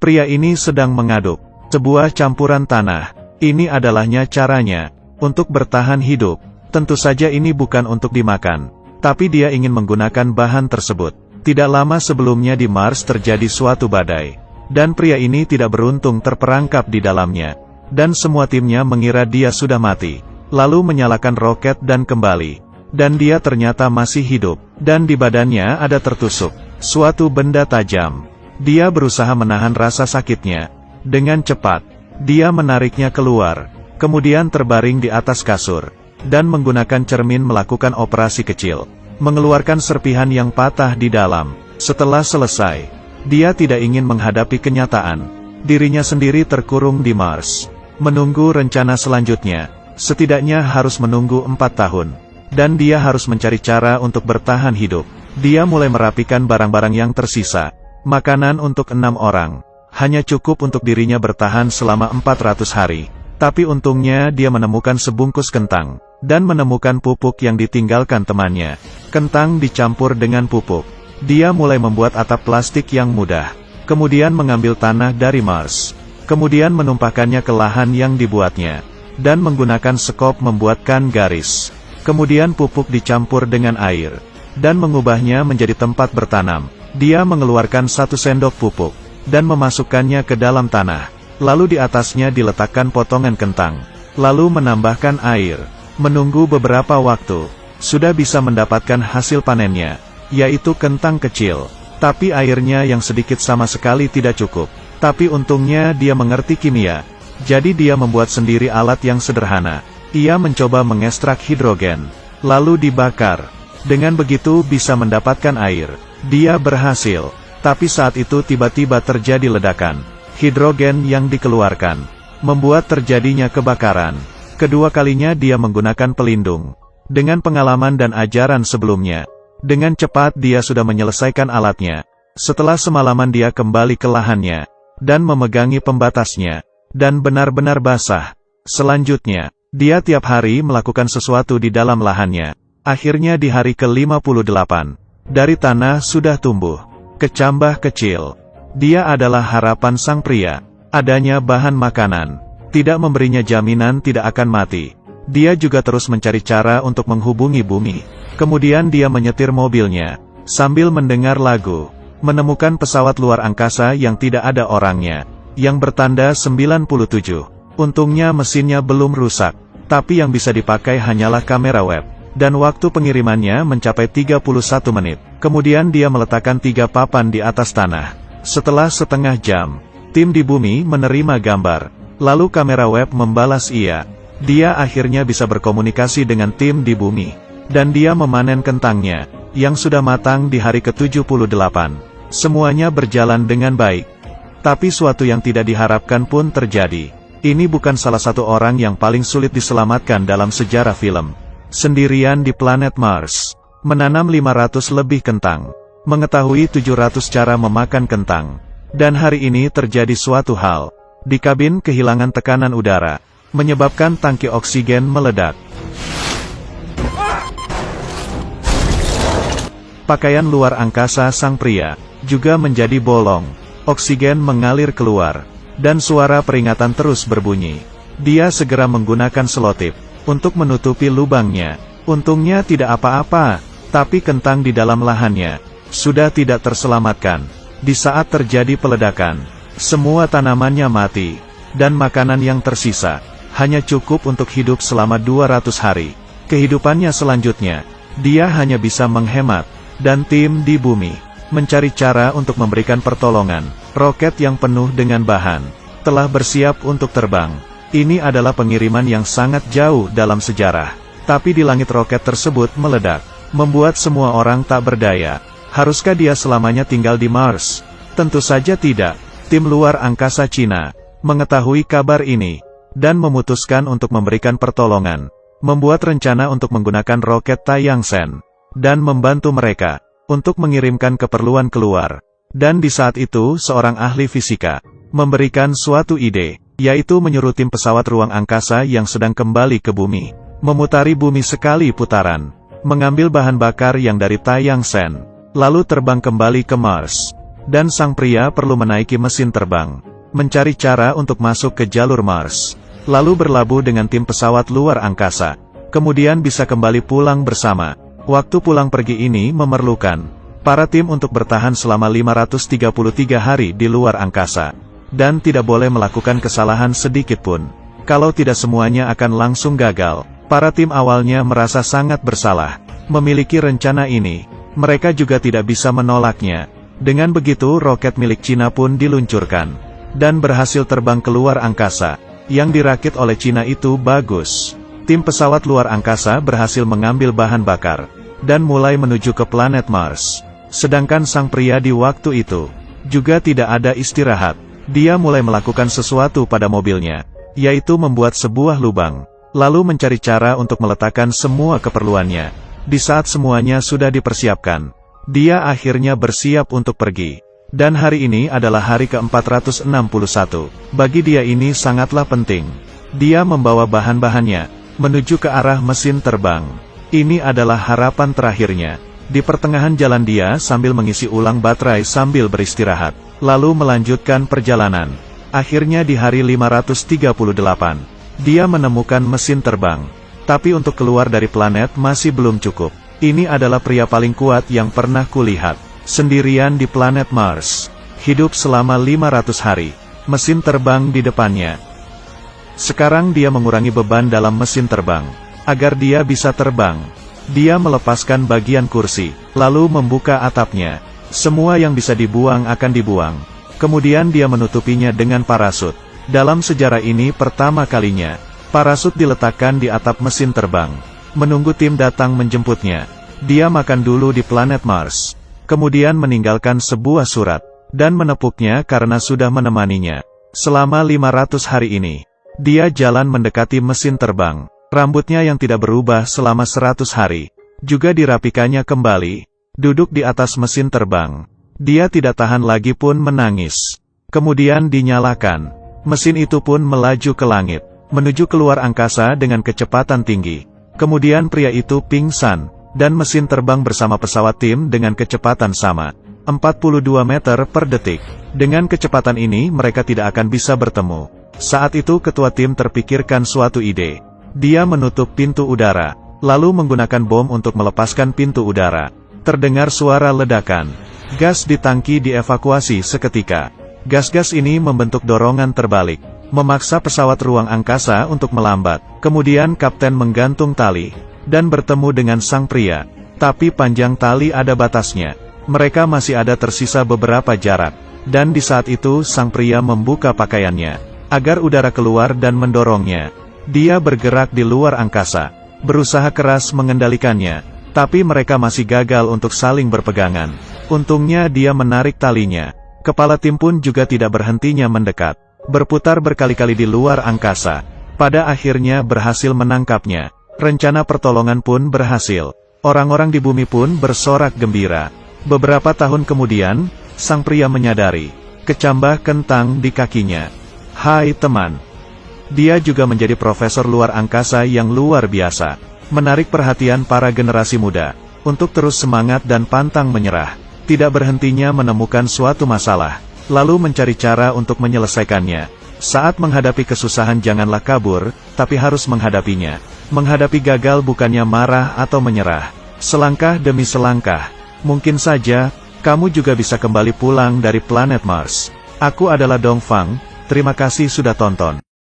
Pria ini sedang mengaduk sebuah campuran tanah. Ini adalahnya caranya untuk bertahan hidup. Tentu saja ini bukan untuk dimakan, tapi dia ingin menggunakan bahan tersebut. Tidak lama sebelumnya di Mars terjadi suatu badai, dan pria ini tidak beruntung terperangkap di dalamnya. Dan semua timnya mengira dia sudah mati, lalu menyalakan roket dan kembali. Dan dia ternyata masih hidup, dan di badannya ada tertusuk suatu benda tajam. Dia berusaha menahan rasa sakitnya. Dengan cepat, dia menariknya keluar, kemudian terbaring di atas kasur, dan menggunakan cermin melakukan operasi kecil, mengeluarkan serpihan yang patah di dalam. Setelah selesai, dia tidak ingin menghadapi kenyataan. Dirinya sendiri terkurung di Mars, menunggu rencana selanjutnya. Setidaknya harus menunggu 4 tahun. Dan dia harus mencari cara untuk bertahan hidup. Dia mulai merapikan barang-barang yang tersisa. Makanan untuk 6 orang. Hanya cukup untuk dirinya bertahan selama 400 hari. Tapi untungnya dia menemukan sebungkus kentang, dan menemukan pupuk yang ditinggalkan temannya. Kentang dicampur dengan pupuk. Dia mulai membuat atap plastik yang mudah. Kemudian mengambil tanah dari Mars. Kemudian menumpahkannya ke lahan yang dibuatnya. Dan menggunakan sekop membuatkan garis. Kemudian pupuk dicampur dengan air, dan mengubahnya menjadi tempat bertanam. Dia mengeluarkan 1 sendok pupuk, dan memasukkannya ke dalam tanah. Lalu di atasnya diletakkan potongan kentang. Lalu menambahkan air. Menunggu beberapa waktu, sudah bisa mendapatkan hasil panennya, yaitu kentang kecil. Tapi airnya yang sedikit sama sekali tidak cukup. Tapi untungnya dia mengerti kimia. Jadi dia membuat sendiri alat yang sederhana. Ia mencoba mengekstrak hidrogen, lalu dibakar. Dengan begitu bisa mendapatkan air. Dia berhasil. Tapi saat itu tiba-tiba terjadi ledakan. Hidrogen yang dikeluarkan membuat terjadinya kebakaran. Kedua kalinya dia menggunakan pelindung. Dengan pengalaman dan ajaran sebelumnya, dengan cepat dia sudah menyelesaikan alatnya. Setelah semalaman dia kembali ke lahannya, dan memegangi pembatasnya, dan benar-benar basah. Selanjutnya, dia tiap hari melakukan sesuatu di dalam lahannya. Akhirnya di hari ke-58, dari tanah sudah tumbuh kecambah kecil. Dia adalah harapan sang pria. Adanya bahan makanan tidak memberinya jaminan tidak akan mati. Dia juga terus mencari cara untuk menghubungi bumi. Kemudian dia menyetir mobilnya sambil mendengar lagu. Menemukan pesawat luar angkasa yang tidak ada orangnya, yang bertanda 97. Untungnya mesinnya belum rusak, tapi yang bisa dipakai hanyalah kamera web. Dan waktu pengirimannya mencapai 31 menit. Kemudian dia meletakkan 3 papan di atas tanah. Setelah setengah jam, tim di bumi menerima gambar. Lalu kamera web membalas iya. Dia akhirnya bisa berkomunikasi dengan tim di bumi. Dan dia memanen kentangnya, yang sudah matang di hari ke-78. Semuanya berjalan dengan baik. Tapi suatu yang tidak diharapkan pun terjadi. Ini bukan salah satu orang yang paling sulit diselamatkan dalam sejarah film. Sendirian di planet Mars, menanam 500 lebih kentang, mengetahui 700 cara memakan kentang. Dan hari ini terjadi suatu hal. Di kabin kehilangan tekanan udara, menyebabkan tangki oksigen meledak. Pakaian luar angkasa sang pria juga menjadi bolong. Oksigen mengalir keluar, dan suara peringatan terus berbunyi. Dia segera menggunakan selotip untuk menutupi lubangnya. Untungnya tidak apa-apa, tapi kentang di dalam lahannya sudah tidak terselamatkan. Di saat terjadi peledakan, semua tanamannya mati, dan makanan yang tersisa hanya cukup untuk hidup selama 200 hari. Kehidupannya selanjutnya, dia hanya bisa menghemat, dan tim di bumi mencari cara untuk memberikan pertolongan. Roket yang penuh dengan bahan telah bersiap untuk terbang. Ini adalah pengiriman yang sangat jauh dalam sejarah. Tapi di langit roket tersebut meledak, membuat semua orang tak berdaya. Haruskah dia selamanya tinggal di Mars? Tentu saja tidak. Tim luar angkasa Cina mengetahui kabar ini, dan memutuskan untuk memberikan pertolongan. Membuat rencana untuk menggunakan roket Taiyangsen, dan membantu mereka untuk mengirimkan keperluan keluar. Dan di saat itu seorang ahli fisika memberikan suatu ide, yaitu menyuruh tim pesawat ruang angkasa yang sedang kembali ke bumi, memutari bumi sekali putaran, mengambil bahan bakar yang dari Taiyangsen, lalu terbang kembali ke Mars. dan sang pria perlu menaiki mesin terbang, mencari cara untuk masuk ke jalur Mars, lalu berlabuh dengan tim pesawat luar angkasa, kemudian bisa kembali pulang bersama. Waktu pulang pergi ini memerlukan para tim untuk bertahan selama 533 hari di luar angkasa, dan tidak boleh melakukan kesalahan sedikit pun. Kalau tidak semuanya akan langsung gagal. Para tim awalnya merasa sangat bersalah memiliki rencana ini. Mereka juga tidak bisa menolaknya. Dengan begitu roket milik Cina pun diluncurkan, dan berhasil terbang keluar angkasa. Yang dirakit oleh Cina itu bagus. Tim pesawat luar angkasa berhasil mengambil bahan bakar, dan mulai menuju ke planet Mars. Sedangkan sang pria di waktu itu, juga tidak ada istirahat. Dia mulai melakukan sesuatu pada mobilnya, yaitu membuat sebuah lubang, lalu mencari cara untuk meletakkan semua keperluannya. Di saat semuanya sudah dipersiapkan, dia akhirnya bersiap untuk pergi. Dan hari ini adalah hari ke-461. Bagi dia ini sangatlah penting. Dia membawa bahan-bahannya menuju ke arah mesin terbang. Ini adalah harapan terakhirnya. Di pertengahan jalan dia sambil mengisi ulang baterai sambil beristirahat, lalu melanjutkan perjalanan. Akhirnya di hari 538, dia menemukan mesin terbang. Tapi untuk keluar dari planet masih belum cukup. Ini adalah pria paling kuat yang pernah kulihat. Sendirian di planet Mars. Hidup selama 500 hari. Mesin terbang di depannya. Sekarang dia mengurangi beban dalam mesin terbang, agar dia bisa terbang. Dia melepaskan bagian kursi, lalu membuka atapnya. Semua yang bisa dibuang akan dibuang. Kemudian dia menutupinya dengan parasut. Dalam sejarah ini pertama kalinya, parasut diletakkan di atap mesin terbang. Menunggu tim datang menjemputnya. Dia makan dulu di planet Mars. Kemudian meninggalkan sebuah surat, dan menepuknya karena sudah menemaninya selama 500 hari ini. Dia jalan mendekati mesin terbang. Rambutnya yang tidak berubah selama 100 hari, juga dirapikannya kembali. Duduk di atas mesin terbang. Dia tidak tahan lagi pun menangis. Kemudian dinyalakan. Mesin itu pun melaju ke langit, menuju keluar angkasa dengan kecepatan tinggi. Kemudian pria itu pingsan, dan mesin terbang bersama pesawat tim dengan kecepatan sama, 42 meter per detik. Dengan kecepatan ini mereka tidak akan bisa bertemu. Saat itu ketua tim terpikirkan suatu ide. Dia menutup pintu udara, lalu menggunakan bom untuk melepaskan pintu udara. Terdengar suara ledakan. Gas di tangki dievakuasi seketika. Gas-gas ini membentuk dorongan terbalik, memaksa pesawat ruang angkasa untuk melambat. Kemudian kapten menggantung tali, dan bertemu dengan sang pria. Tapi panjang tali ada batasnya. Mereka masih ada tersisa beberapa jarak. Dan di saat itu sang pria membuka pakaiannya, agar udara keluar dan mendorongnya. Dia bergerak di luar angkasa, berusaha keras mengendalikannya, tapi mereka masih gagal untuk saling berpegangan. Untungnya dia menarik talinya. Kepala tim pun juga tidak berhentinya mendekat, berputar berkali-kali di luar angkasa. Pada akhirnya berhasil menangkapnya. Rencana pertolongan pun berhasil. Orang-orang di bumi pun bersorak gembira. Beberapa tahun kemudian, sang pria menyadari kecambah kentang di kakinya. Hai teman. Dia juga menjadi profesor luar angkasa yang luar biasa, menarik perhatian para generasi muda, untuk terus semangat dan pantang menyerah, tidak berhentinya menemukan suatu masalah, lalu mencari cara untuk menyelesaikannya. Saat menghadapi kesusahan janganlah kabur, tapi harus menghadapinya. Menghadapi gagal bukannya marah atau menyerah. Selangkah demi selangkah, mungkin saja, kamu juga bisa kembali pulang dari planet Mars. Aku adalah Dongfang, terima kasih sudah tonton.